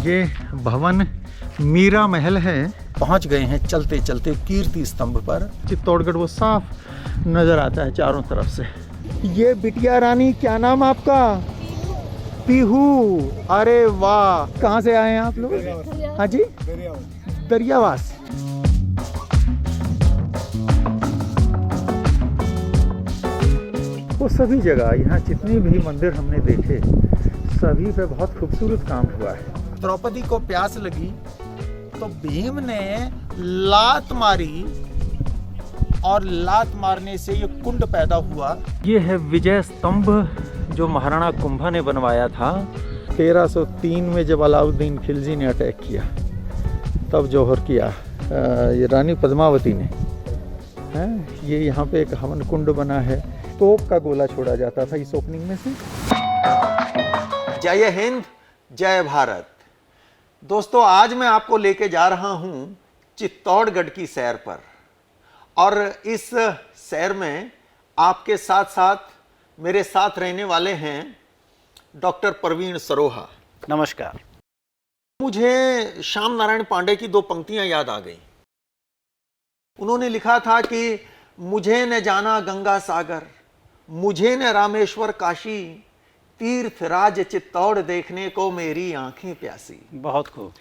ये भवन मीरा महल है। पहुंच गए हैं चलते चलते कीर्ति स्तंभ पर। चित्तौड़गढ़ वो साफ नजर आता है चारों तरफ से। ये बिटिया रानी, क्या नाम आपका? पीहू। अरे वाह, कहाँ से आए हैं आप लोग? हाँ जी, दरियावास। वो सभी जगह यहाँ जितने भी मंदिर हमने देखे सभी पे बहुत खूबसूरत काम हुआ है। द्रौपदी को प्यास लगी तो भीम ने लात मारी और लात मारने से ये कुंड पैदा हुआ। ये है विजय स्तंभ जो महाराणा कुंभा ने बनवाया था। 1303 में जब अलाउद्दीन खिलजी ने अटैक किया तब जौहर किया ये रानी पद्मावती ने। ये यहाँ पे एक हवन कुंड बना है। तोप का गोला छोड़ा जाता था इस ओपनिंग में से। जय हिंद, जय भारत। दोस्तों, आज मैं आपको लेके जा रहा हूं चित्तौड़गढ़ की सैर पर, और इस सैर में आपके साथ साथ मेरे साथ रहने वाले हैं डॉक्टर प्रवीण सरोहा। नमस्कार। मुझे श्याम नारायण पांडे की दो पंक्तियां याद आ गई। उन्होंने लिखा था कि मुझे न जाना गंगा सागर, मुझे न रामेश्वर काशी, तीर्थ राज चित्तौड़ देखने को मेरी आंखें प्यासी। बहुत खूब।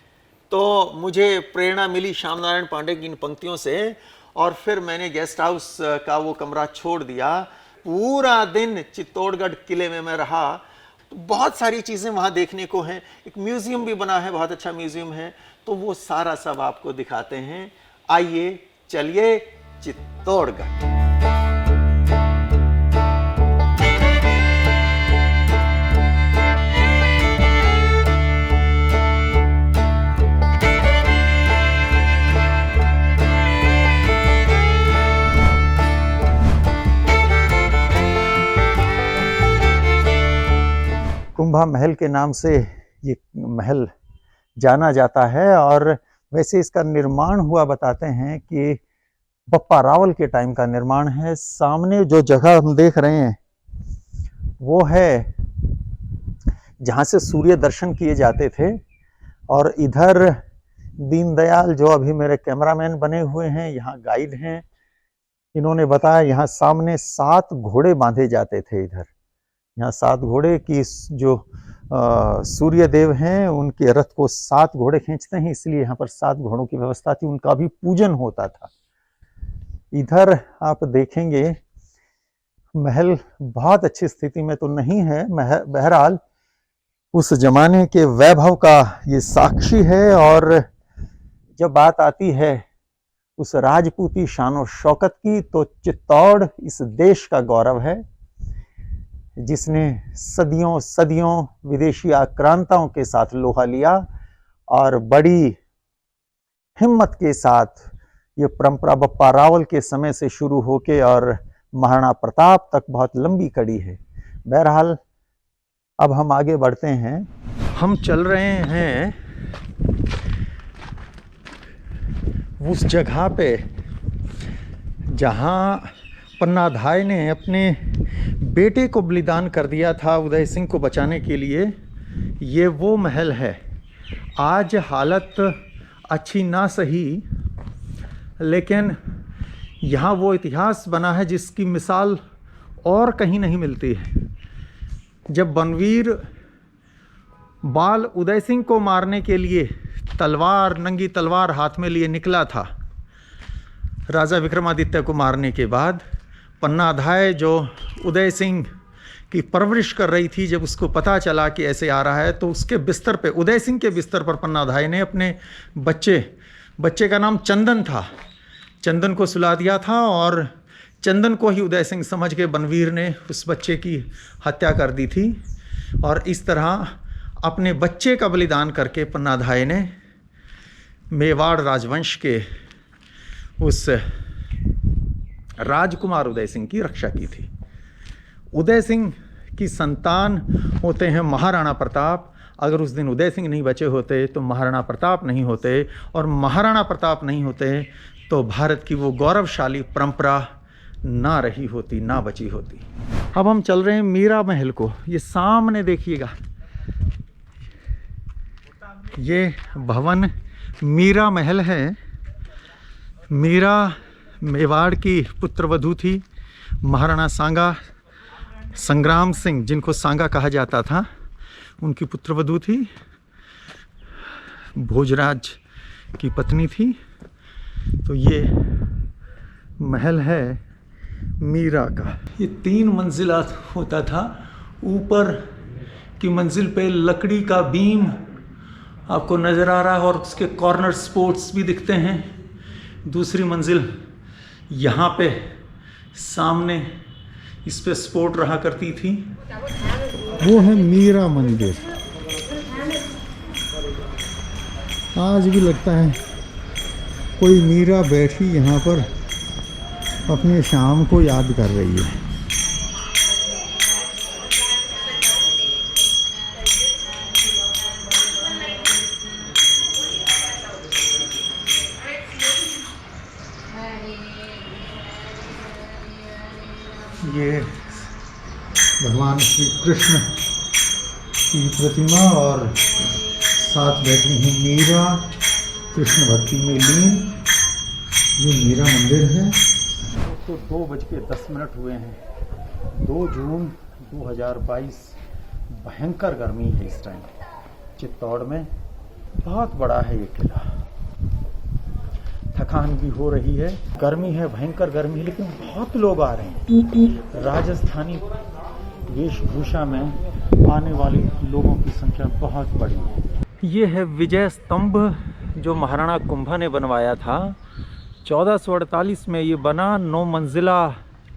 तो मुझे प्रेरणा मिली श्याम नारायण पांडे की इन पंक्तियों से, और फिर मैंने गेस्ट हाउस का वो कमरा छोड़ दिया। पूरा दिन चित्तौड़गढ़ किले में मैं रहा। तो बहुत सारी चीज़ें वहाँ देखने को हैं। एक म्यूज़ियम भी बना है, बहुत अच्छा म्यूज़ियम है। तो वो सारा सब आपको दिखाते हैं। आइए चलिए चित्तौड़गढ़। कुंभा महल के नाम से ये महल जाना जाता है, और वैसे इसका निर्माण हुआ बताते हैं कि बप्पा रावल के टाइम का निर्माण है। सामने जो जगह हम देख रहे हैं वो है जहाँ से सूर्य दर्शन किए जाते थे, और इधर दीनदयाल जो अभी मेरे कैमरामैन बने हुए हैं, यहाँ गाइड हैं, इन्होंने बताया यहाँ सामने 7 घोड़े बांधे जाते थे। इधर यहाँ 7 घोड़े की जो सूर्य देव हैं उनके रथ को 7 घोड़े खींचते हैं, इसलिए यहाँ पर 7 घोड़ों की व्यवस्था थी। उनका भी पूजन होता था। इधर आप देखेंगे महल बहुत अच्छी स्थिति में तो नहीं है, बहरहाल उस जमाने के वैभव का ये साक्षी है। और जब बात आती है उस राजपूती शान और शौकत की, तो चित्तौड़ इस देश का गौरव है, जिसने सदियों सदियों विदेशी आक्रांताओं के साथ लोहा लिया, और बड़ी हिम्मत के साथ ये परंपरा बप्पा रावल के समय से शुरू होके और महाराणा प्रताप तक बहुत लंबी कड़ी है। बहरहाल अब हम आगे बढ़ते हैं। हम चल रहे हैं उस जगह पे जहाँ पन्नाधाय ने अपने बेटे को बलिदान कर दिया था उदय सिंह को बचाने के लिए। ये वो महल है। आज हालत अच्छी ना सही, लेकिन यहाँ वो इतिहास बना है जिसकी मिसाल और कहीं नहीं मिलती है। जब बनवीर बाल उदय सिंह को मारने के लिए तलवार, नंगी तलवार हाथ में लिए निकला था, राजा विक्रमादित्य को मारने के बाद, पन्नाधाय जो उदय सिंह की परवरिश कर रही थी, जब उसको पता चला कि ऐसे आ रहा है, तो उसके बिस्तर पे, उदय सिंह के बिस्तर पर पन्नाधाय ने अपने बच्चे का नाम चंदन था, चंदन को सुला दिया था, और चंदन को ही उदय सिंह समझ के बनवीर ने उस बच्चे की हत्या कर दी थी। और इस तरह अपने बच्चे का बलिदान करके पन्नाधाय ने मेवाड़ राजवंश के उस राजकुमार उदय सिंह की रक्षा की थी। उदय सिंह की संतान होते हैं महाराणा प्रताप। अगर उस दिन उदय सिंह नहीं बचे होते तो महाराणा प्रताप नहीं होते, और महाराणा प्रताप नहीं होते तो भारत की वो गौरवशाली परंपरा ना रही होती, ना बची होती। अब हम चल रहे हैं मीरा महल को। ये सामने देखिएगा, ये भवन मीरा महल है। मीरा मेवाड़ की पुत्रवधू थी। महाराणा सांगा संग्राम सिंह, जिनको सांगा कहा जाता था, उनकी पुत्रवधू थी। भोजराज की पत्नी थी। तो ये महल है मीरा का। ये 3 मंजिला होता था। ऊपर की मंजिल पे लकड़ी का बीम आपको नज़र आ रहा है और उसके कॉर्नर स्पोर्ट्स भी दिखते हैं। दूसरी मंजिल यहाँ पे सामने इस पे स्पोर्ट रहा करती थी। वो है मीरा मंदिर। आज भी लगता है कोई मीरा बैठी यहाँ पर अपने शाम को याद कर रही है। ये भगवान श्री कृष्ण की प्रतिमा और साथ बैठी हैं मीरा, कृष्ण भक्ति में लीन। ये मीरा मंदिर है। तो 2:10 हुए हैं। 2 जून 2022। भयंकर गर्मी है इस टाइम चित्तौड़ में। बहुत बड़ा है ये किला। थकान भी हो रही है। गर्मी है, भयंकर गर्मी है, लेकिन बहुत लोग आ रहे हैं। राजस्थानी वेशभूषा में आने वाले लोगों की संख्या बहुत बड़ी है। ये है विजय स्तंभ जो महाराणा कुंभा ने बनवाया था। 1448 में ये बना। 9 मंजिला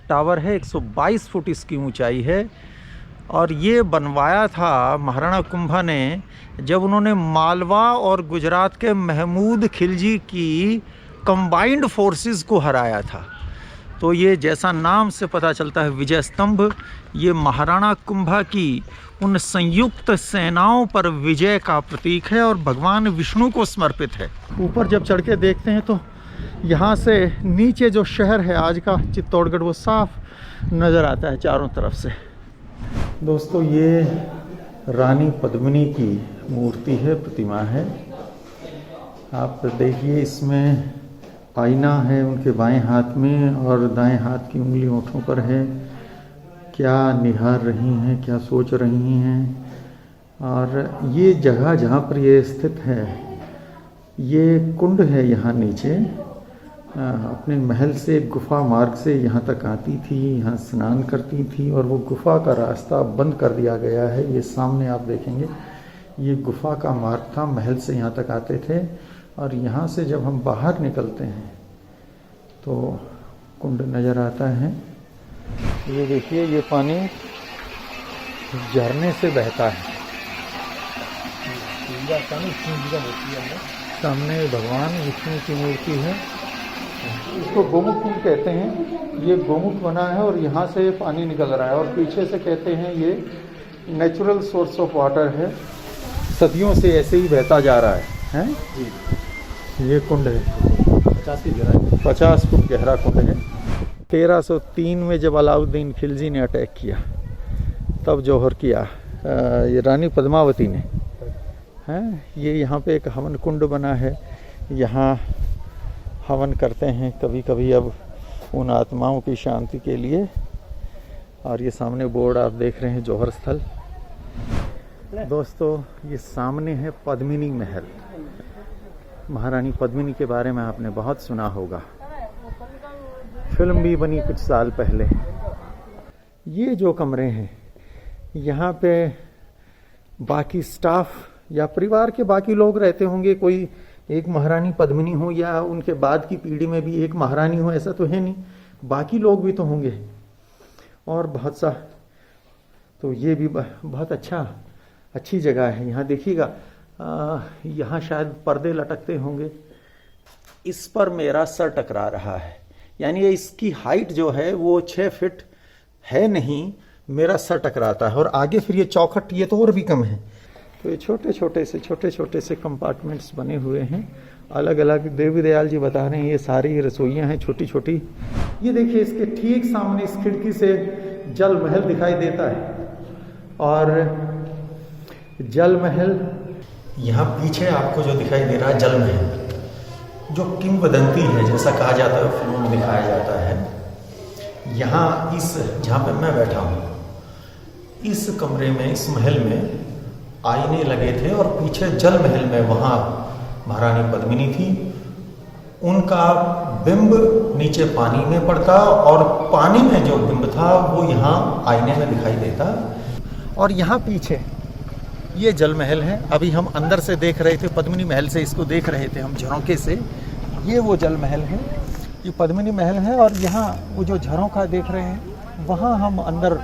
टावर है। 122 फुट इसकी ऊंचाई है। और ये बनवाया था महाराणा कुंभा ने जब उन्होंने मालवा और गुजरात के महमूद खिलजी की कंबाइंड फोर्सेस को हराया था। तो ये जैसा नाम से पता चलता है विजय स्तंभ, ये महाराणा कुंभा की उन संयुक्त सेनाओं पर विजय का प्रतीक है और भगवान विष्णु को समर्पित है। ऊपर जब चढ़ के देखते हैं तो यहाँ से नीचे जो शहर है आज का चित्तौड़गढ़, वो साफ नज़र आता है चारों तरफ से। दोस्तों, ये रानी पद्मिनी की मूर्ति है, प्रतिमा है। आप देखिए, इसमें आईना है उनके बाएं हाथ में और दाएं हाथ की उंगली होठों पर है। क्या निहार रही हैं, क्या सोच रही हैं। और ये जगह जहाँ पर ये स्थित है, ये कुंड है यहाँ नीचे। अपने महल से गुफा मार्ग से यहाँ तक आती थी, यहाँ स्नान करती थी और वो गुफा का रास्ता बंद कर दिया गया है। ये सामने आप देखेंगे, ये गुफा का मार्ग था। महल से यहाँ तक आते थे और यहाँ से जब हम बाहर निकलते हैं तो कुंड नज़र आता है। ये देखिए, ये पानी झरने से बहता है। सामने भगवान विष्णु की मूर्ति है। इसको गोमुख कुंड कहते हैं। ये गोमुख बना है और यहाँ से पानी निकल रहा है और पीछे से कहते हैं ये नेचुरल सोर्स ऑफ वाटर है। सदियों से ऐसे ही बहता जा रहा है जी। ये कुंड है 50 फुट गहरा कुंड है। 1303 में जब अलाउद्दीन खिलजी ने अटैक किया तब जौहर किया ये रानी पद्मावती ने, हैं। ये यहाँ पे एक हवन कुंड बना है। यहाँ हवन करते हैं कभी कभी अब उन आत्माओं की शांति के लिए। और ये सामने बोर्ड आप देख रहे हैं, जौहर स्थल। दोस्तों, ये सामने है पद्मिनी महल। महारानी पद्मिनी के बारे में आपने बहुत सुना होगा, फिल्म भी बनी कुछ साल पहले। ये जो कमरे हैं, यहाँ पे बाकी स्टाफ या परिवार के बाकी लोग रहते होंगे। कोई एक महारानी पद्मिनी हो या उनके बाद की पीढ़ी में भी एक महारानी हो, ऐसा तो है नहीं। बाकी लोग भी तो होंगे और बहुत सा। तो ये भी बहुत अच्छी जगह है। यहाँ देखिएगा, यहाँ शायद पर्दे लटकते होंगे। इस पर मेरा सर टकरा रहा है, यानी इसकी हाइट जो है वो 6 फीट है नहीं, मेरा सर टकराता है। और आगे फिर ये चौखट, ये तो और भी कम है। तो ये छोटे छोटे से कंपार्टमेंट्स बने हुए हैं, अलग अलग। देवी दयाल जी बता रहे हैं ये सारी रसोइयाँ हैं छोटी छोटी। ये देखिए, इसके ठीक सामने इस खिड़की से जल महल दिखाई देता है। और जल महल यहाँ पीछे आपको जो दिखाई दे रहा है जल महल, जो किंवदंती है, जैसा कहा जाता है, फिल्मों में दिखाया जाता है। यहाँ इस जहाँ पे मैं बैठा हूँ, इस कमरे में, इस महल में आईने लगे थे और पीछे जल महल में वहाँ महारानी पद्मिनी थी। उनका बिंब नीचे पानी में पड़ता और पानी में जो बिंब था वो यहाँ आईने में दिखाई देता। और यहाँ पीछे ये जल महल है। अभी हम अंदर से देख रहे थे, पद्मिनी महल से इसको देख रहे थे हम झरोखे से। ये वो जल महल है, ये पद्मिनी महल है। और यहाँ वो जो झरोखा देख रहे हैं, वहाँ हम अंदर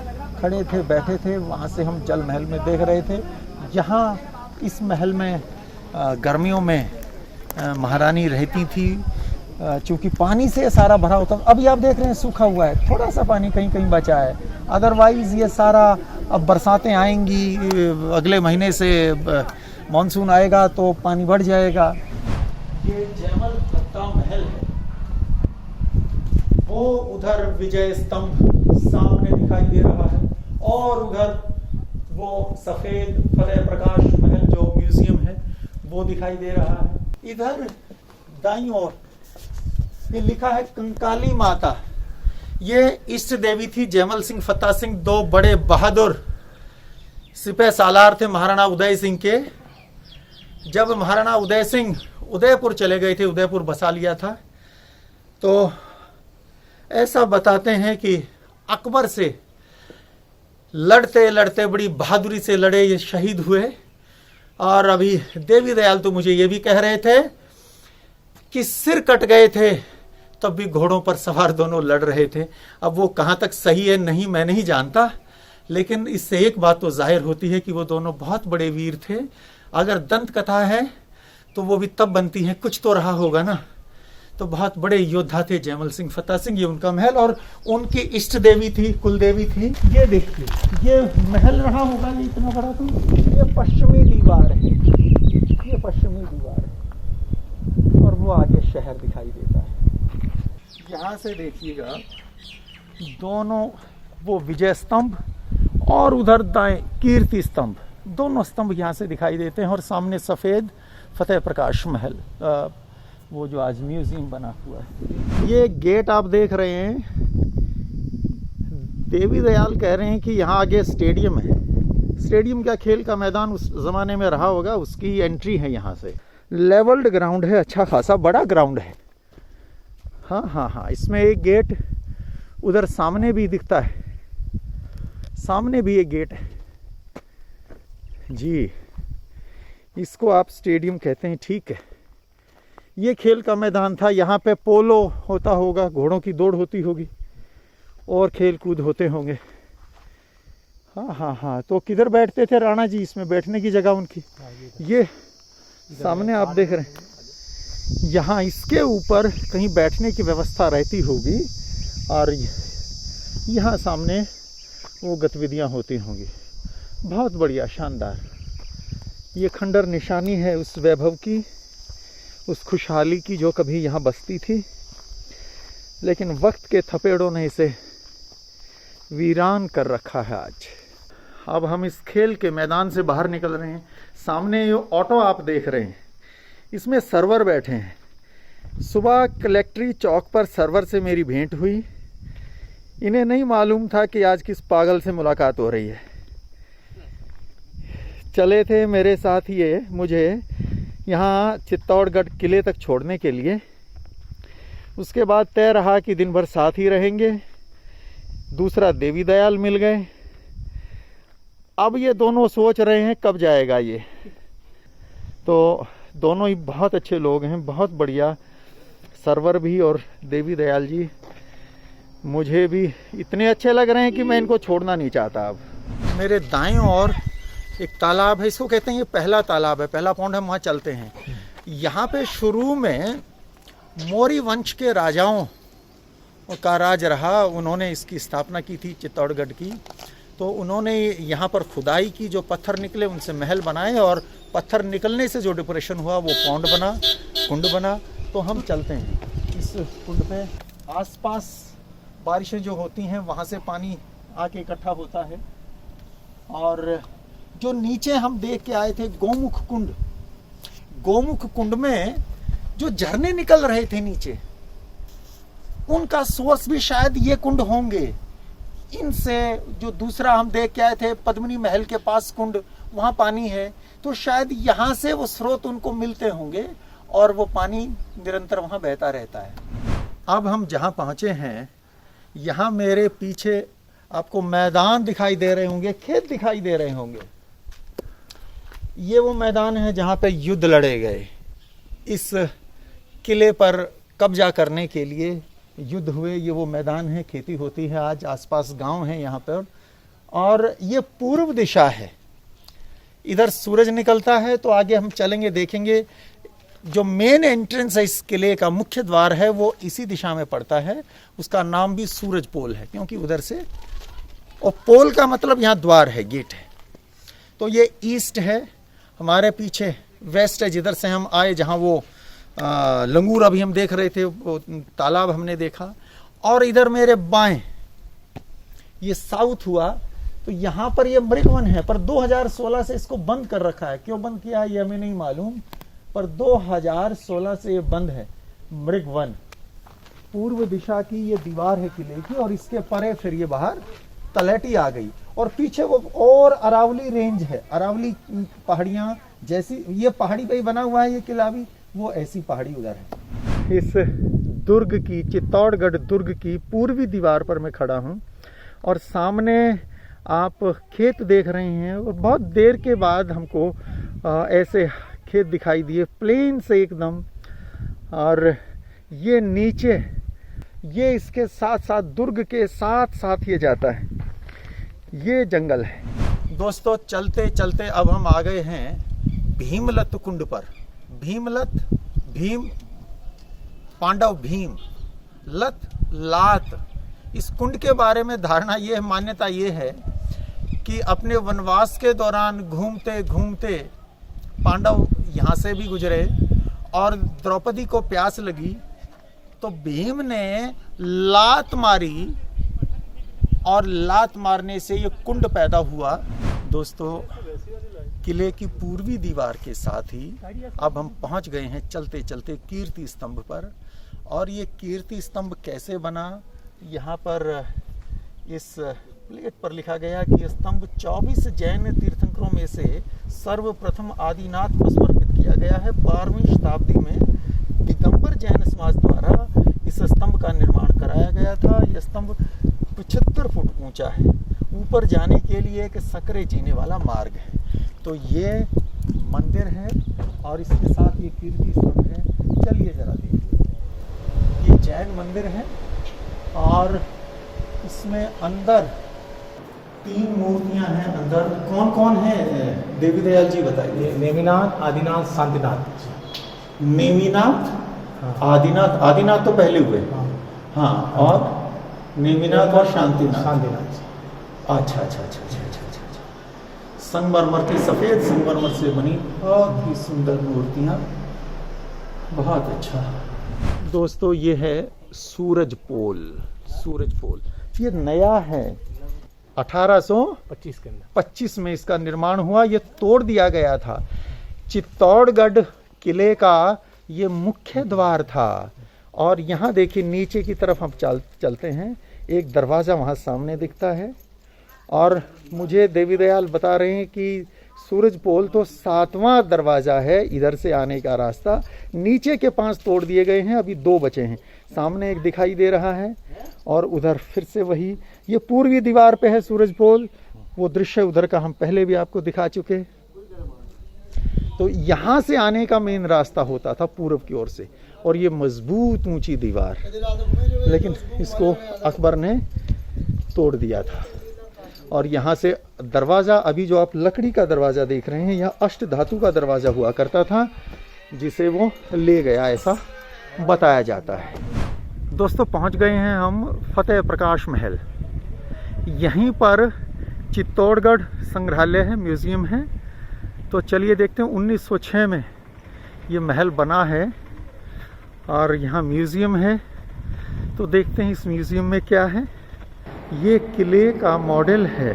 खड़े थे, बैठे थे, वहाँ से हम जल महल में देख रहे थे। यहाँ इस महल में गर्मियों में महारानी रहती थी, चूँकि पानी से सारा भरा होता। अभी आप देख रहे हैं सूखा हुआ है, थोड़ा सा पानी कहीं कहीं बचा है। अदरवाइज़ ये सारा, अब बरसातें आएंगी, अगले महीने से मानसून आएगा तो पानी बढ़ जाएगा। ये जयमल भट्टा महल है, वो उधर विजय स्तंभ सामने दिखाई दे रहा है, और उधर वो सफेद फतेह प्रकाश महल जो म्यूजियम है वो दिखाई दे रहा है। इधर दाईं ओर ये लिखा है कंकाली माता। ये इष्ट देवी थी जयमल सिंह फत्ता सिंह, दो बड़े बहादुर सिपह सालार थे महाराणा उदय सिंह के। जब महाराणा उदय सिंह उदयपुर चले गए थे, उदयपुर बसा लिया था, तो ऐसा बताते हैं कि अकबर से लड़ते लड़ते बड़ी बहादुरी से लड़े, ये शहीद हुए। और अभी देवी दयाल तो मुझे ये भी कह रहे थे कि सिर कट गए थे तब भी घोड़ों पर सवार दोनों लड़ रहे थे। अब वो कहाँ तक सही है नहीं मैं नहीं जानता, लेकिन इससे एक बात तो जाहिर होती है कि वो दोनों बहुत बड़े वीर थे। अगर दंत कथा है तो वो भी तब बनती है, कुछ तो रहा होगा ना। तो बहुत बड़े योद्धा थे जयमल सिंह फत्ता सिंह। ये उनका महल, और उनकी इष्ट देवी थी, कुल देवी थी। ये देखिए, ये महल रहा होगा, ये इतना बड़ा। तो ये पश्चिमी दीवार है, ये पश्चिमी दीवार है, और वो आगे शहर दिखाई देता है। यहाँ से देखिएगा दोनों, वो विजय स्तंभ और उधर दाएं कीर्ति स्तंभ, दोनों स्तंभ यहाँ से दिखाई देते हैं। और सामने सफेद फतेह प्रकाश महल, वो जो आज म्यूजियम बना हुआ है। ये गेट आप देख रहे हैं, देवी दयाल कह रहे हैं कि यहाँ आगे स्टेडियम है। स्टेडियम क्या, खेल का मैदान उस जमाने में रहा होगा, उसकी एंट्री है यहाँ से। लेवल्ड ग्राउंड है, अच्छा खासा बड़ा ग्राउंड है। हाँ, इसमें एक गेट उधर सामने भी दिखता है, सामने भी एक गेट है जी। इसको आप स्टेडियम कहते हैं, ठीक है। ये खेल का मैदान था, यहाँ पे पोलो होता होगा, घोड़ों की दौड़ होती होगी और खेल कूद होते होंगे। हाँ, तो किधर बैठते थे राणा जी? इसमें बैठने की जगह उनकी, ये सामने आप देख रहे हैं। यहाँ इसके ऊपर कहीं बैठने की व्यवस्था रहती होगी, और यहाँ सामने वो गतिविधियाँ होती होंगी। बहुत बढ़िया, शानदार। ये खंडर निशानी है उस वैभव की, उस खुशहाली की जो कभी यहाँ बसती थी, लेकिन वक्त के थपेड़ों ने इसे वीरान कर रखा है आज। अब हम इस खेल के मैदान से बाहर निकल रहे हैं। सामने जो ऑटो आप देख रहे हैं, इसमें सर्वर बैठे हैं। सुबह कलेक्ट्री चौक पर सर्वर से मेरी भेंट हुई। इन्हें नहीं मालूम था कि आज किस पागल से मुलाकात हो रही है। चले थे मेरे साथ ये मुझे यहाँ चित्तौड़गढ़ किले तक छोड़ने के लिए। उसके बाद तय रहा कि दिन भर साथ ही रहेंगे। दूसरा देवी दयाल मिल गए। अब ये दोनों सोच रहे हैं कब जाएगा ये। तो दोनों ही बहुत अच्छे लोग हैं, बहुत बढ़िया। सरवर भी और देवी दयाल जी मुझे भी इतने अच्छे लग रहे हैं कि मैं इनको छोड़ना नहीं चाहता। अब मेरे दाएं ओर एक तालाब है, इसको कहते हैं, ये पहला तालाब है, पहला पौंड, हम वहाँ चलते हैं। यहाँ पे शुरू में मौर्य वंश के राजाओं का राज रहा। उन्होंने इसकी स्थापना की थी चित्तौड़गढ़ की। तो उन्होंने यहाँ पर खुदाई की, जो पत्थर निकले उनसे महल बनाए, और पत्थर निकलने से जो डिप्रेशन हुआ वो पौंड बना, कुंड बना। तो हम चलते हैं इस कुंड पे। आसपास बारिशें जो होती हैं वहाँ से पानी आके इकट्ठा होता है। और जो नीचे हम देख के आए थे गोमुख कुंड, गोमुख कुंड में जो झरने निकल रहे थे नीचे, उनका सोर्स भी शायद ये कुंड होंगे। इनसे जो दूसरा हम देख के आए थे पद्मिनी महल के पास कुंड, वहां पानी है, तो शायद यहां से वो स्रोत उनको मिलते होंगे और वो पानी निरंतर वहां बहता रहता है। अब हम जहां पहुंचे हैं, यहां मेरे पीछे आपको मैदान दिखाई दे रहे होंगे, खेत दिखाई दे रहे होंगे। ये वो मैदान है जहां पे युद्ध लड़े गए। इस किले पर कब्जा करने के लिए युद्ध हुए। ये वो मैदान है, खेती होती है आज, आसपास गांव है यहाँ पर। और ये पूर्व दिशा है, इधर सूरज निकलता है। तो आगे हम चलेंगे, देखेंगे। जो मेन एंट्रेंस है इस किले का, मुख्य द्वार है, वो इसी दिशा में पड़ता है। उसका नाम भी सूरज पोल है, क्योंकि उधर से, और पोल का मतलब यहाँ द्वार है, गेट है। तो ये ईस्ट है, हमारे पीछे वेस्ट है, जिधर से हम आए, जहाँ वो लंगूर अभी हम देख रहे थे, वो तालाब हमने देखा। और इधर मेरे बाएं ये साउथ हुआ। तो यहाँ पर ये मृगवन है, पर 2016 से इसको बंद कर रखा है। क्यों बंद किया ये हमें नहीं मालूम, पर 2016 से ये बंद है मृगवन। पूर्व दिशा की ये दीवार है किले की, और इसके परे फिर ये बाहर तलहटी आ गई। और पीछे वो और अरावली रेंज है, अरावली पहाड़ियां जैसी, ये पहाड़ी पे ही बना हुआ है ये किला भी, वो ऐसी पहाड़ी उधर है। इस दुर्ग की, चित्तौड़गढ़ दुर्ग की पूर्वी दीवार पर मैं खड़ा हूँ, और सामने आप खेत देख रहे हैं। और बहुत देर के बाद हमको ऐसे खेत दिखाई दिए, प्लेन से एकदम। और ये नीचे, ये इसके साथ साथ, दुर्ग के साथ साथ ये जाता है, ये जंगल है। दोस्तों चलते चलते अब हम आ गए हैं भीमलत कुंड पर। भीमलत, भीम पांडव, भीम लत लात। इस कुंड के बारे में धारणा ये है, मान्यता ये है कि अपने वनवास के दौरान घूमते घूमते पांडव यहाँ से भी गुजरे, और द्रौपदी को प्यास लगी तो भीम ने लात मारी, और लात मारने से ये कुंड पैदा हुआ। दोस्तों किले की पूर्वी दीवार के साथ ही अब हम पहुंच गए हैं चलते चलते कीर्ति स्तंभ पर। और ये कीर्ति स्तंभ कैसे बना, यहाँ पर इस प्लेट पर लिखा गया कि यह स्तंभ 24 जैन तीर्थंकरों में से सर्वप्रथम आदिनाथ को समर्पित किया गया है। 12वीं शताब्दी में दिगंबर जैन समाज द्वारा इस स्तंभ का निर्माण कराया गया था। यह स्तंभ 75 फुट ऊंचा है। ऊपर जाने के लिए एक सकरे जीने वाला मार्ग है। तो ये मंदिर है, और इसके साथ ये कीर्ति स्तंभ है। चलिए जरा देखिए, ये जैन मंदिर है, और इसमें अंदर 3 मूर्तियां हैं। अंदर कौन कौन है देवी दयाल जी बताइए। नेमिनाथ, आदिनाथ, शांतिनाथ। नेमिनाथ, आदिनाथ, आदिनाथ तो पहले हुए, हाँ, और नेमिनाथ और शांतिनाथ। अच्छा अच्छा अच्छा अच्छा अच्छा अच्छा। संगमरमर की, सफेद संगमरमर से बनी बहुत ही सुंदर मूर्तियां, बहुत अच्छा। दोस्तों ये है सूरज पोल। सूरज पोल ये नया है, 1825 के अंदर 25 में इसका निर्माण हुआ। ये तोड़ दिया गया था। चित्तौड़गढ़ किले का ये मुख्य द्वार था। और यहाँ देखिए नीचे की तरफ हम चलते हैं, एक दरवाज़ा वहाँ सामने दिखता है। और मुझे देवी दयाल बता रहे हैं कि सूरज पोल तो 7वां दरवाज़ा है इधर से आने का रास्ता। नीचे के 5 तोड़ दिए गए हैं, अभी 2 बचे हैं। सामने एक दिखाई दे रहा है, और उधर फिर से वही, ये पूर्वी दीवार पे है सूरज पोल। वो दृश्य उधर का हम पहले भी आपको दिखा चुके। तो यहाँ से आने का मेन रास्ता होता था पूर्व की ओर से, और ये मजबूत ऊंची दीवार, लेकिन इसको अकबर ने तोड़ दिया था। और यहाँ से दरवाज़ा, अभी जो आप लकड़ी का दरवाज़ा देख रहे हैं, यह अष्ट धातु का दरवाज़ा हुआ करता था, जिसे वो ले गया ऐसा बताया जाता है। दोस्तों पहुँच गए हैं हम फतेह प्रकाश महल। यहीं पर चित्तौड़गढ़ संग्रहालय है, म्यूज़ियम है। तो चलिए देखते हैं, 1906 में ये महल बना है, और यहाँ म्यूज़ियम है। तो देखते हैं इस म्यूज़ियम में क्या है। ये किले का मॉडल है।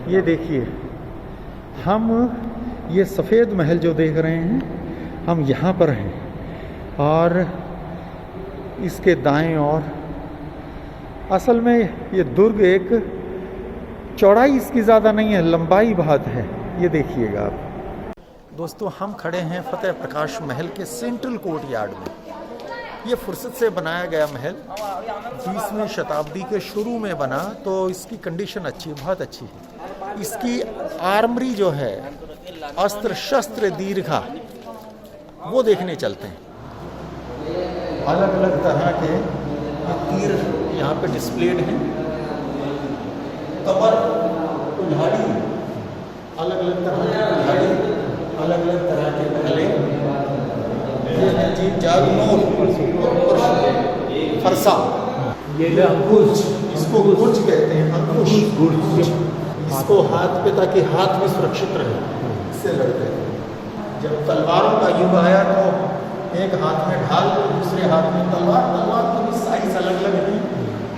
ये देखिए, हम ये सफ़ेद महल जो देख रहे हैं, हम यहाँ पर हैं और इसके दाएं ओर असल में ये दुर्ग एक चौड़ाई इसकी ज़्यादा नहीं है, लंबाई बहुत है। ये देखिएगा आप दोस्तों, हम खड़े हैं फतेह प्रकाश महल के सेंट्रल कोर्ट यार्ड में। ये फुर्सत से बनाया गया महल 20वीं शताब्दी के शुरू में बना, तो इसकी कंडीशन अच्छी है, बहुत अच्छी है। इसकी आर्मरी जो है, अस्त्र शस्त्र दीर्घा, वो देखने चलते हैं। अलग अलग तरह के ये तीर यहाँ पे डिस्प्लेड हैं। कमर, कुल्हाड़ी, अलग अलग तरह की कुल्हाड़ी, अलग अलग तरह के भले, ये है जी जागनोर, फरसा, ये अंकुश, इसको गुर्ज कहते हैं, अंकुश गुर्ज। इसको हाथ पे, ताकि हाथ भी सुरक्षित रहे, इससे लड़ते हैं। जब तलवारों का युग आया तो एक हाथ में ढाल, दूसरे हाथ में तलवार। तलवार की भी साइज अलग अलग है,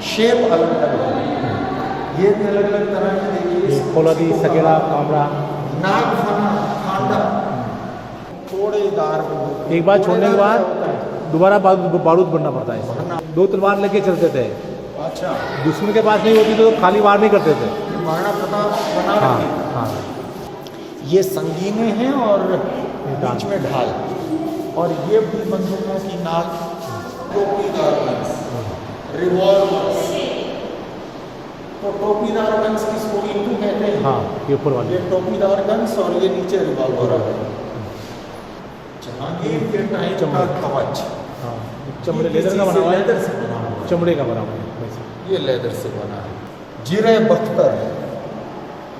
शेप अलग अलग है। ये भी अलग अलग तरह के देखिए, फौलादी, सकेला, कामड़ा, नागफना, खांडा, थोड़ेदार। एक बार छोड़ने के बाद दोबारा बारूद बनना पड़ता है। 2 तलवार लेके चलते थे। अच्छा, दुश्मन के पास नहीं होती तो खाली वार नहीं करते थे। ये महाराणा प्रताप बना रखे। हाँ, ये संगीने हैं और बीच में ढाल, और ये भी बंदूकों की नाल, टोपीदार गन्स, रिवॉल्वर्स। तो टोपीदार गन्स किसको इंटू कहते हैं? हाँ, ये ऊपर वाले, ये टोपीदार गन्स और ये नीचे रिवॉल्वर है। जहांगीर के टाइम का कवच, हाँ, चमड़े लेदर का बना हुआ है, लेदर से बना हुआ है। चमड़े का बना हुआ है वैसे। ये लेदर से बना है। जिरे बख्तर,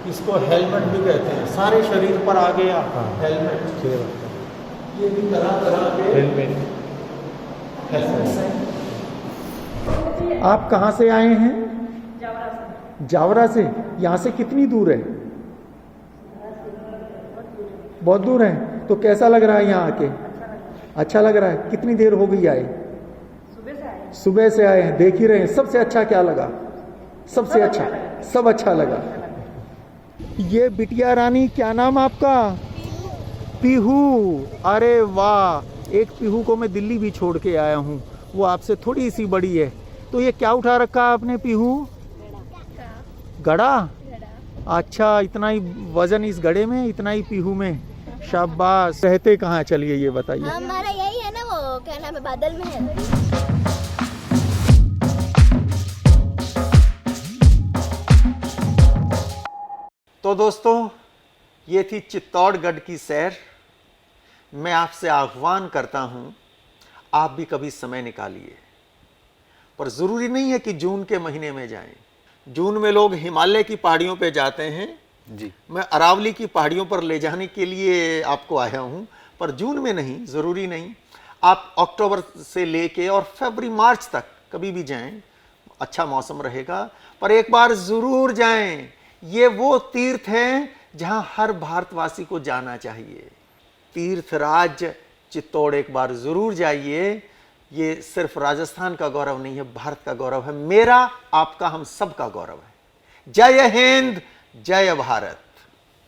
इसको हेलमेट भी कहते हैं। सारे शरीर पर आ गया हेलमेट। ये भी तरह तरह के हेलमेट हेलमेट्स हैं। आप कहाँ से आए हैं? जावरा से। यहाँ से कितनी दूर है? बहुत दूर है। तो कैसा लग रहा है यहाँ आके? अच्छा लग रहा है। कितनी देर हो गई आए? सुबह से आए हैं। देख ही रहे हैं। सबसे अच्छा क्या लगा? सबसे अच्छा, सब अच्छा लगा। ये बिटिया रानी, क्या नाम आपका? पीहू। अरे वाह, एक पीहू को मैं दिल्ली भी छोड़ के आया हूँ, वो आपसे थोड़ी सी बड़ी है। तो ये क्या उठा रखा आपने पीहू? गड़ा। अच्छा, इतना ही वजन इस गड़े में, इतना ही पीहू में। शाबाश। रहते कहाँ? चलिए ये बताइए। हमारा यही है ना, वो क्या नाम है, बादल में है। तो दोस्तों, ये थी चित्तौड़गढ़ की सैर। मैं आपसे आह्वान करता हूं, आप भी कभी समय निकालिए। पर ज़रूरी नहीं है कि जून के महीने में जाएं। जून में लोग हिमालय की पहाड़ियों पे जाते हैं जी। मैं अरावली की पहाड़ियों पर ले जाने के लिए आपको आया हूं, पर जून में नहीं, ज़रूरी नहीं। आप अक्टूबर से लेके और फरवरी मार्च तक कभी भी जाएं, अच्छा मौसम रहेगा। पर एक बार ज़रूर जाएं। ये वो तीर्थ हैं जहां हर भारतवासी को जाना चाहिए। तीर्थराज चित्तौड़ एक बार जरूर जाइए। ये सिर्फ राजस्थान का गौरव नहीं है, भारत का गौरव है। मेरा, आपका, हम सब का गौरव है। जय हिंद, जय भारत।